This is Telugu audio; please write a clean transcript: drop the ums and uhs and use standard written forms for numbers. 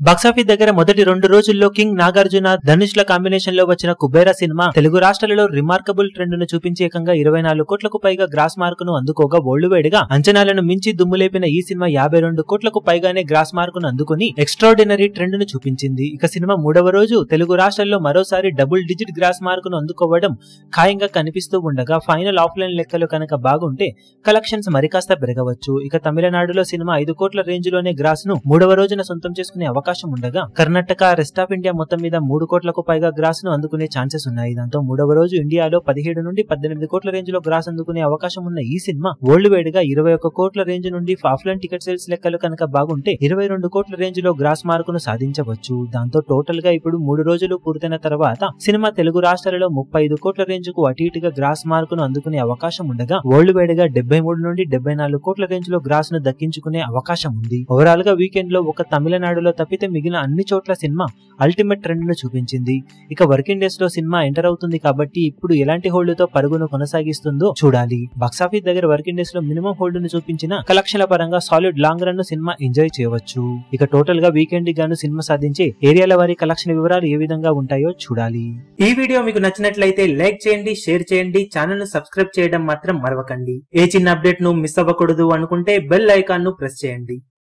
బాక్సాఫీస్ దగ్గర మొదటి 2 రోజుల్లో కింగ్ నాగార్జున ధనుష్ల కాంబినేషన్ లో వచ్చిన కుబేరా సినిమా తెలుగు రాష్ట్రాలలో రిమార్కబుల్ ట్రెండ్ ను చూపించి ఏకంగా 24 కోట్లకు పైగా గ్రాస్ మార్కును అందుకోగా వరల్డ్‌వైడ్‌గా అంచనాలను మించి దుమ్ములేపిన ఈ సినిమా 52 కోట్లకు పైగానే గ్రాస్ మార్కును అందుకుని ఎక్స్ట్రార్డినరీ ట్రెండ్ ను చూపించింది. ఇక సినిమా 3వ రోజు తెలుగు రాష్ట్రాల్లో మరోసారి డబుల్ డిజిట్ గ్రాస్ మార్కును అందుకోవడం ఖాయంగా కనిపిస్తూ ఉండగా ఫైనల్ ఆఫ్లైన్ లెక్కలు కనుక బాగుంటే కలెక్షన్స్ మరికాస్త పెరగవచ్చు. ఇక తమిళనాడులో సినిమా 5 కోట్ల రేంజ్ లోనే గ్రాస్ ను 3వ రోజున సొంతం చేసుకునే అవకాశం ఉండగా కర్ణాటక రెస్ట్ ఆఫ్ ఇండియా మొత్తం మీద 3 కోట్లకు పైగా గ్రాస్ ను అందుకునే ఛాన్సెస్ ఉన్నాయి. దాంతో 3వ రోజు ఇండియాలో 17 నుండి 18 కోట్ల రేంజ్ లో గ్రాస్ అందుకునే అవకాశం ఉన్న ఈ సినిమా వరల్డ్ వైడ్ గా 21 కోట్ల రేంజ్ నుండి ఆఫ్లైన్ టికెట్ సేల్స్ లెక్కలు కనుక బాగుంటే 22 కోట్ల రేంజ్ లో గ్రాస్ మార్కును సాధించవచ్చు. దాంతో టోటల్ గా ఇప్పుడు 3 రోజులు పూర్తయిన తర్వాత సినిమా తెలుగు రాష్ట్రాలలో 35 కోట్ల రేంజ్ కు అటు ఇటుగా గ్రాస్ మార్కును అందుకునే అవకాశం ఉండగా వరల్డ్ వైడ్ గా 73 నుండి 74 కోట్ల రేంజ్ లో గ్రాస్ ను దక్కించుకునే అవకాశం ఉంది. ఓవరాల్ గా వీకెండ్ లో ఒక తమిళనాడులో తప్పితే మిగిలిన అన్ని చోట్ల సినిమా అల్టిమేట్ ట్రెండ్ ను చూపించింది. ఇక వర్కింగ్ డేస్ లో సినిమా ఎంటర్ అవుతుంది కాబట్టి ఇప్పుడు ఎలాంటి హోల్డ్ తో పరుగును కొనసాగిస్తుందో చూడాలి. బాక్సాఫీస్ దగ్గర వర్కింగ్ డేస్ లో మినిమం హోల్డ్ ను చూపించిన కలెక్షన్ల పరంగా సాలిడ్ లాంగ్ రన్ ను సినిమా ఎంజాయ్ చేయవచ్చు. ఇక టోటల్ గా వీకెండ్ గాను సినిమా సాధించే ఏరియాల వారి కలెక్షన్ వివరాలు ఏ విధంగా ఉంటాయో చూడాలి. ఈ వీడియో మీకు నచ్చినట్లయితే లైక్ చేయండి, షేర్ చేయండి, ఛానల్ ను సబ్స్క్రైబ్ చేయడం మాత్రం మరవకండి. ఏ చిన్న అప్డేట్ ను మిస్ అవ్వకూడదు అనుకుంటే బెల్ ఐకాన్ ను ప్రెస్ చేయండి.